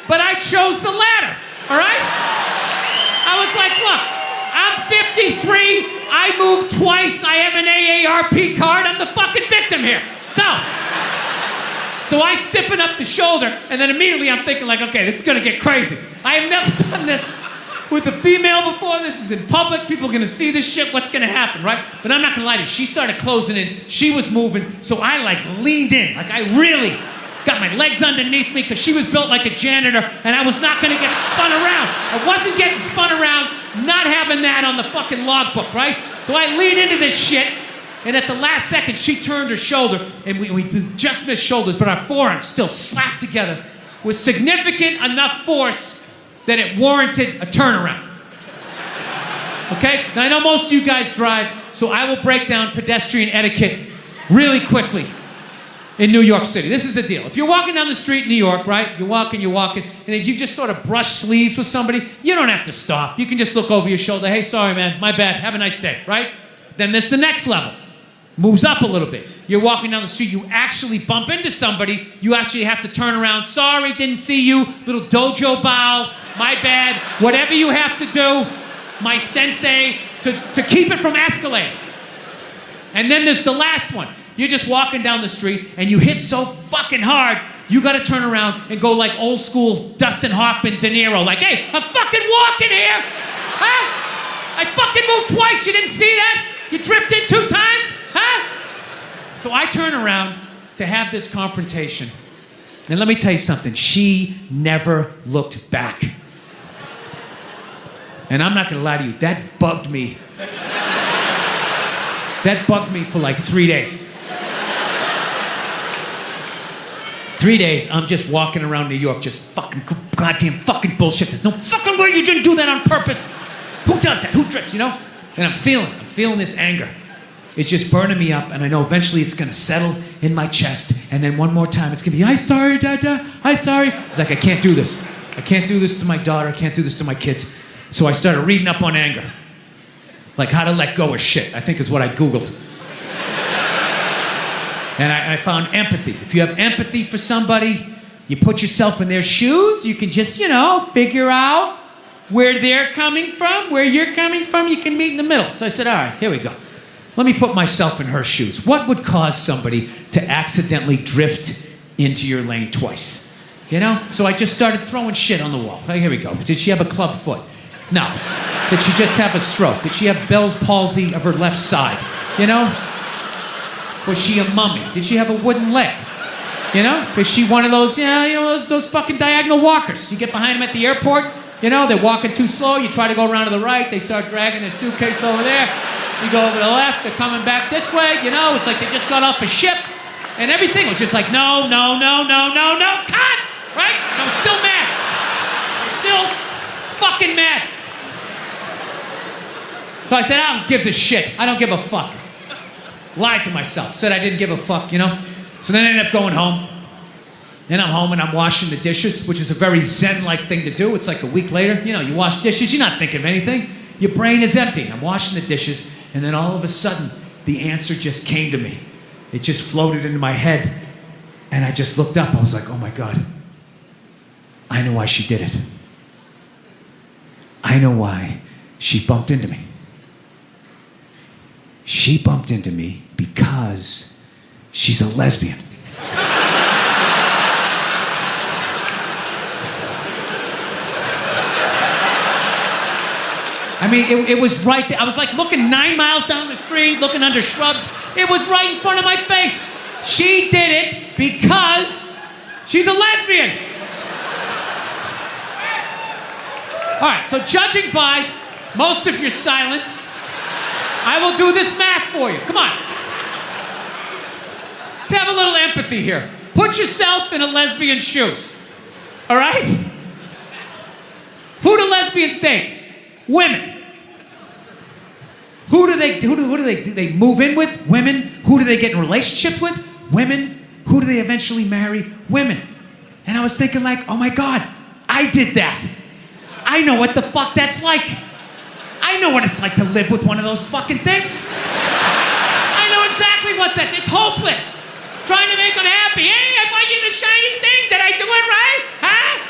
but I chose the latter, all right? I was like, look, I'm 53, I moved twice, I have an AARP card, I'm the fucking victim here. So I stiffen up the shoulder, and then immediately I'm thinking like, okay, this is gonna get crazy. I have never done this with a female before. This is in public, people are gonna see this shit, what's gonna happen, right? But I'm not gonna lie to you, she started closing in, she was moving, so I like leaned in, like I really got my legs underneath me because she was built like a janitor and I was not gonna get spun around. I wasn't getting spun around, not having that on the fucking logbook, right? So I leaned into this shit, and at the last second she turned her shoulder, and we just missed shoulders, but our forearms still slapped together with significant enough force that it warranted a turnaround. Okay? Now I know most of you guys drive, so I will break down pedestrian etiquette really quickly. In New York City. This is the deal. If you're walking down the street in New York, right? You're walking, and if you just sort of brush sleeves with somebody, you don't have to stop. You can just look over your shoulder. Hey, sorry, man. My bad. Have a nice day, right? Then there's the next level. Moves up a little bit. You're walking down the street. You actually bump into somebody. You actually have to turn around. Sorry, didn't see you. Little dojo bow. My bad. Whatever you have to do, my sensei, to keep it from escalating. And then there's the last one. You're just walking down the street and you hit so fucking hard, you gotta turn around and go like old school Dustin Hoffman, De Niro, like, hey, I'm fucking walking here! Huh? I fucking moved twice, you didn't see that? You drifted 2 times? Huh? So I turn around to have this confrontation. And let me tell you something, she never looked back. And I'm not gonna lie to you, that bugged me. That bugged me for like 3 days. 3 days, I'm just walking around New York, just fucking goddamn fucking bullshit. There's no fucking way you didn't do that on purpose. Who does that? Who drifts, you know? And I'm feeling this anger. It's just burning me up, and I know eventually it's gonna settle in my chest, and then one more time it's gonna be, I'm sorry, Dada, I'm sorry. It's like, I can't do this. I can't do this to my daughter, I can't do this to my kids. So I started reading up on anger. Like how to let go of shit, I think is what I Googled. And I found empathy. If you have empathy for somebody, you put yourself in their shoes, you can just, you know, figure out where they're coming from, where you're coming from, you can meet in the middle. So I said, all right, here we go. Let me put myself in her shoes. What would cause somebody to accidentally drift into your lane twice? You know? So I just started throwing shit on the wall. Right, here we go. Did she have a club foot? No. Did she just have a stroke? Did she have Bell's palsy of her left side? You know? Was she a mummy? Did she have a wooden leg? You know? Is she one of those, yeah, you know, those fucking diagonal walkers? You get behind them at the airport, you know, they're walking too slow, you try to go around to the right, they start dragging their suitcase over there, you go over to the left, they're coming back this way, you know, it's like they just got off a ship, and everything was just like, no, cut! Right? And I'm still mad. I'm still fucking mad. So I said, I don't give a shit. I don't give a fuck. Lied to myself. Said I didn't give a fuck, you know? So then I ended up going home. Then I'm home and I'm washing the dishes, which is a very zen-like thing to do. It's like a week later. You know, you wash dishes, you're not thinking of anything. Your brain is empty. I'm washing the dishes, and then all of a sudden, the answer just came to me. It just floated into my head. And I just looked up. I was like, oh my God. I know why she did it. I know why she bumped into me. She bumped into me because she's a lesbian. I mean, it was right there. I was like looking 9 miles down the street, looking under shrubs. It was right in front of my face. She did it because she's a lesbian. All right, so judging by most of your silence, I will do this math for you. Come on. Let's have a little empathy here. Put yourself in a lesbian's shoes. All right? Who do lesbians date? Women. Who do they move in with? Women. Who do they get in relationships with? Women. Who do they eventually marry? Women. And I was thinking like, oh my God, I did that. I know what the fuck that's like. I know what it's like to live with one of those fucking things. I know exactly what that's. It's hopeless. Trying to make them happy. Hey, I bought you the shiny thing. Did I do it right? Huh?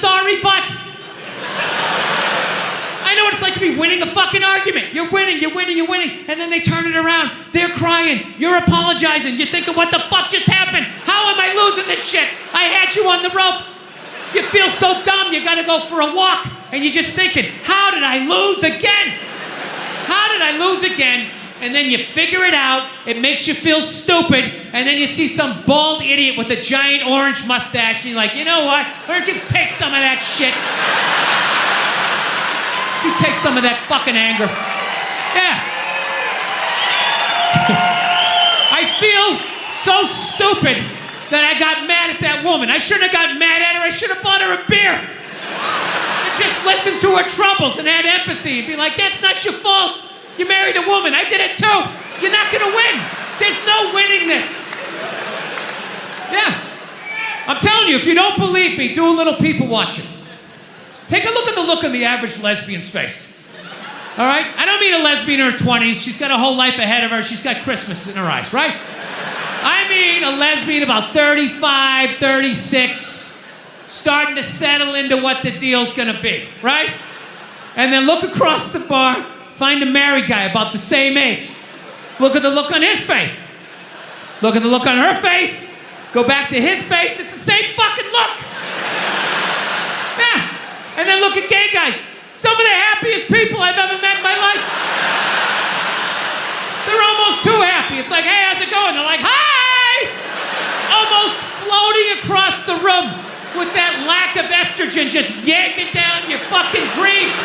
sorry, but... I know what it's like to be winning a fucking argument. You're winning, and then they turn it around. They're crying. You're apologizing. You're thinking, what the fuck just happened? How am I losing this shit? I had you on the ropes. You feel so dumb, you gotta go for a walk, and you're just thinking, how did I lose again? How did I lose again? And then you figure it out, it makes you feel stupid, and then you see some bald idiot with a giant orange mustache, and you're like, you know what? Why don't you take some of that shit? You take some of that fucking anger. Yeah. I feel so stupid that I got mad at that woman. I shouldn't have got mad at her. I should have bought her a beer. And just listen to her troubles and had empathy and be like, yeah, it's not your fault. You married a woman. I did it too. You're not gonna win. There's no winning this. Yeah. I'm telling you, if you don't believe me, do a little people watching. Take a look at the look on the average lesbian's face. All right? I don't mean a lesbian in her 20s. She's got a whole life ahead of her. She's got Christmas in her eyes, right? I mean a lesbian about 35, 36, starting to settle into what the deal's gonna be, right? And then look across the bar, find a married guy about the same age. Look at the look on his face. Look at the look on her face. Go back to his face. It's the same fucking look. Yeah. And then look at gay guys. Some of the happiest people I've ever met in my life. They're almost too happy. It's like, hey, how's it going? They're like, hi! Almost floating across the room with that lack of estrogen just yanking down your fucking dreams.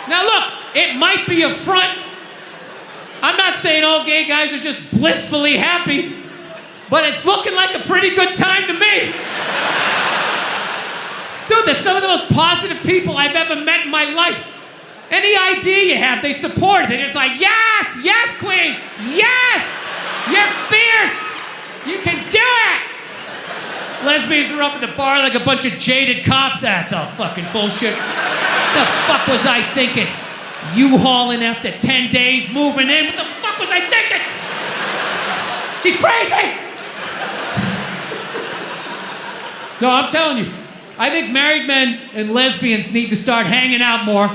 Now look, it might be a front. I'm not saying all gay guys are just blissfully happy, but it's looking like a pretty good time to me. Dude, they're some of the most positive people I've ever met in my life. Any idea you have, they support it. They're just like, yes, yes, queen, yes, you're fierce, you can do it. Lesbians are up at the bar like a bunch of jaded cops. That's all fucking bullshit. What the fuck was I thinking? U-hauling after 10 days, moving in. What the fuck was I thinking? She's crazy. No, I'm telling you. I think married men and lesbians need to start hanging out more.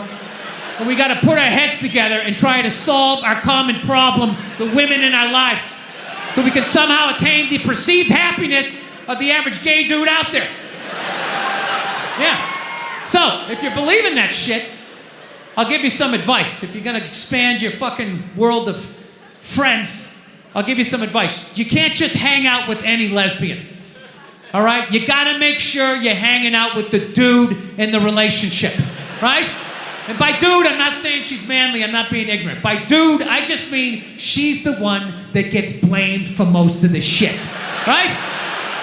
And we gotta put our heads together and try to solve our common problem, the women in our lives, so we can somehow attain the perceived happiness of the average gay dude out there. Yeah. So, if you believe in that shit, I'll give you some advice. If you're gonna expand your fucking world of friends, I'll give you some advice. You can't just hang out with any lesbian. All right? You gotta make sure you're hanging out with the dude in the relationship, right? And by dude, I'm not saying she's manly, I'm not being ignorant. By dude, I just mean she's the one that gets blamed for most of the shit, right?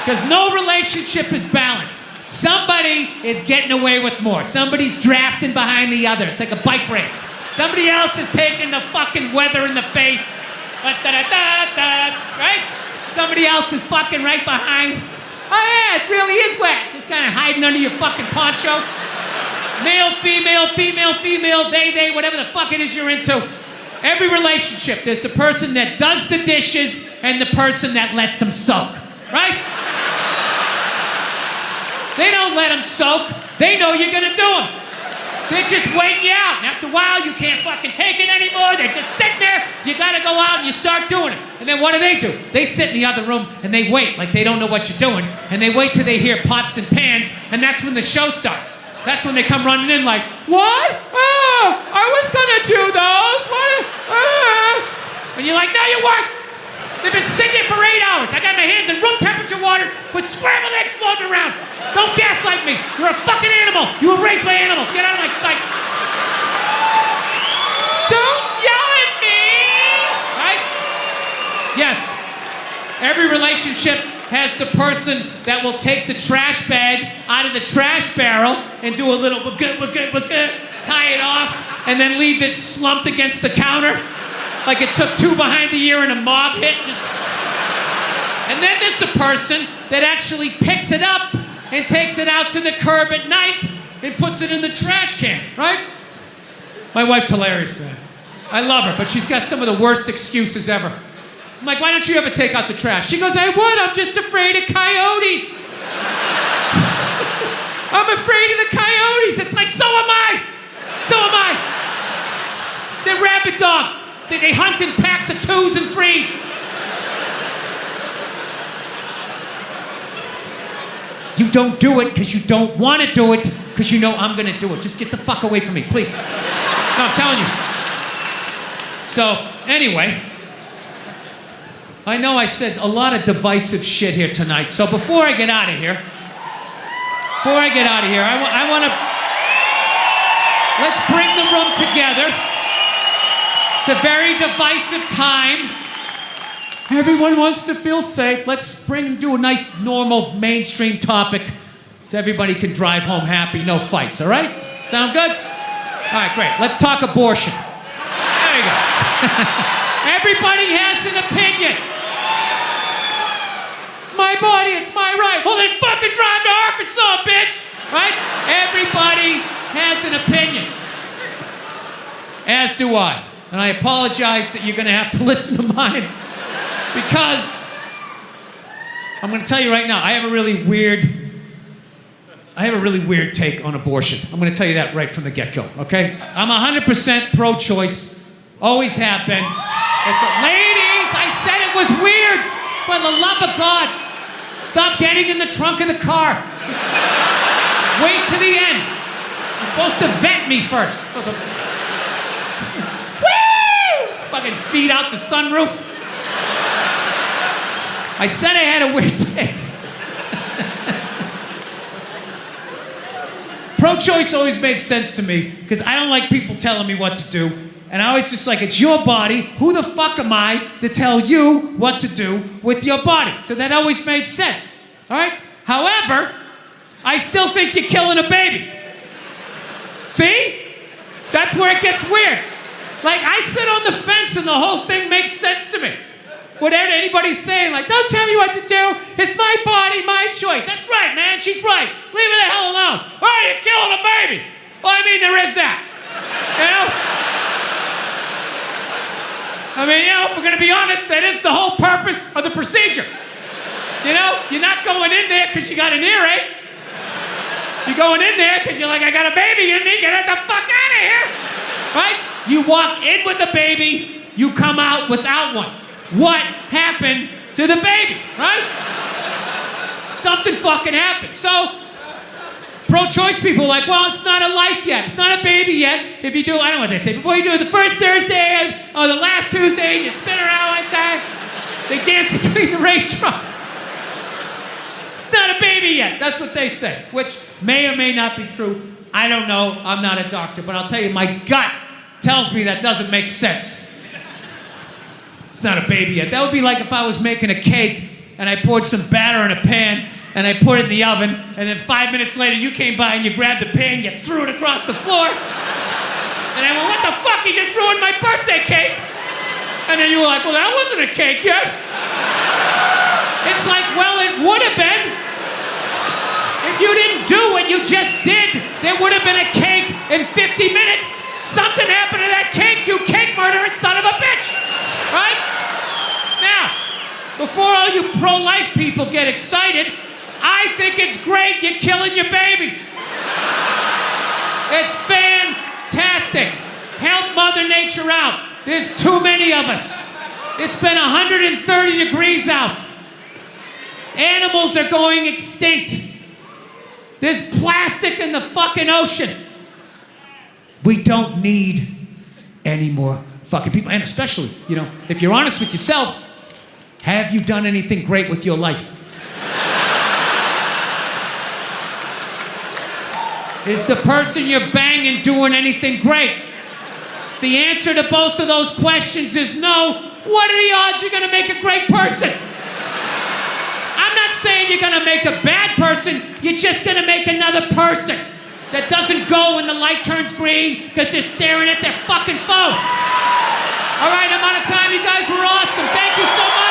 Because no relationship is balanced. Somebody is getting away with more. Somebody's drafting behind the other. It's like a bike race. Somebody else is taking the fucking weather in the face. Right? Somebody else is fucking right behind. Oh yeah, it really is wet. Just kind of hiding under your fucking poncho. Male, female, female, female, they, whatever the fuck it is you're into. Every relationship, there's the person that does the dishes and the person that lets them soak. Right? They don't let them soak. They know you're gonna do them. They're just waiting you out. And after a while, you can't fucking take it anymore. They're just sitting there. You gotta go out and you start doing it. And then what do? They sit in the other room and they wait like they don't know what you're doing. And they wait till they hear pots and pans. And that's when the show starts. That's when they come running in like, what? Oh, I was gonna do those. What? And you're like, no, you weren't. They've been sitting there for 8 hours. I got my hands in room temperature water with scrambled eggs floating around. Don't gaslight me. You're a fucking animal. You were raised by animals. Get out of my sight. Don't yell at me. Right? Yes. Every relationship has the person that will take the trash bag out of the trash barrel and do a little tie it off, and then leave it slumped against the counter like it took two behind the ear and a mob hit. And then there's the person that actually picks it up and takes it out to the curb at night and puts it in the trash can, right? My wife's hilarious, man. I love her, but she's got some of the worst excuses ever. I'm like, why don't you ever take out the trash? She goes, I would, I'm just afraid of coyotes. I'm afraid of the coyotes. It's like, so am I. So am I. They're rabid dogs. They hunt in packs of 2s and 3s. You don't do it because you don't want to do it because you know I'm going to do it. Just get the fuck away from me, please. No, I'm telling you. So, anyway, I know I said a lot of divisive shit here tonight. So before I get out of here, I want to... Let's bring the room together. It's a very divisive time. Everyone wants to feel safe. Let's do a nice, normal, mainstream topic so everybody can drive home happy, no fights, all right? Sound good? All right, great. Let's talk abortion. There you go. Everybody has an opinion. It's my body, it's my right. Well, then fucking drive to Arkansas, bitch! Right? Everybody has an opinion. As do I. And I apologize that you're going to have to listen to mine. Because I'm going to tell you right now, I have a really weird take on abortion. I'm going to tell you that right from the get-go, okay? I'm 100% pro-choice. Always have been. Ladies, I said it was weird. For the love of God, stop getting in the trunk of the car. Just wait to the end. You're supposed to vet me first. Woo! Fucking feed out the sunroof. I said I had a weird take. Pro-choice always made sense to me because I don't like people telling me what to do. And I always just like, it's your body. Who the fuck am I to tell you what to do with your body? So that always made sense. All right? However, I still think you're killing a baby. See? That's where it gets weird. Like, I sit on the fence and the whole thing makes sense to me. Whatever anybody's saying, like, don't tell me what to do. It's my body, my choice. That's right, man. She's right. Leave her the hell alone. Oh, you're killing a baby. Well, I mean, there is that. You know? I mean, you know, if we're going to be honest, that is the whole purpose of the procedure. You know? You're not going in there because you got an earache. You're going in there because you're like, I got a baby in me. Get the fuck out of here. Right? You walk in with a baby. You come out without one. What happened to the baby, right? Something fucking happened. So, pro-choice people are like, well, it's not a life yet. It's not a baby yet. If you do, I don't know what they say. Before you do it the first Thursday or the last Tuesday, and you spin around one time, they dance between the raindrops. It's not a baby yet. That's what they say, which may or may not be true. I don't know. I'm not a doctor, but I'll tell you, my gut tells me that doesn't make sense. It's not a baby yet. That would be like if I was making a cake and I poured some batter in a pan and I put it in the oven and then 5 minutes later you came by and you grabbed the pan, you threw it across the floor and I went, what the fuck, you just ruined my birthday cake. And then you were like, well, that wasn't a cake yet. It's like, well, it would have been. If you didn't do what you just did, there would have been a cake in 50 minutes. Something happened to that cake, you cake murdering son of a bitch. Right? Now, before all you pro-life people get excited, I think it's great you're killing your babies. It's fantastic. Help Mother Nature out. There's too many of us. It's been 130 degrees out. Animals are going extinct. There's plastic in the fucking ocean. We don't need any more fucking people. And especially, you know, if you're honest with yourself, have you done anything great with your life? Is the person you're banging doing anything great? The answer to both of those questions is no. What are the odds you're gonna make a great person? I'm not saying you're gonna make a bad person, you're just gonna make another person that doesn't go when the light turns green because they're staring at their fucking phone. All right, I'm out of time. You guys were awesome. Thank you so much.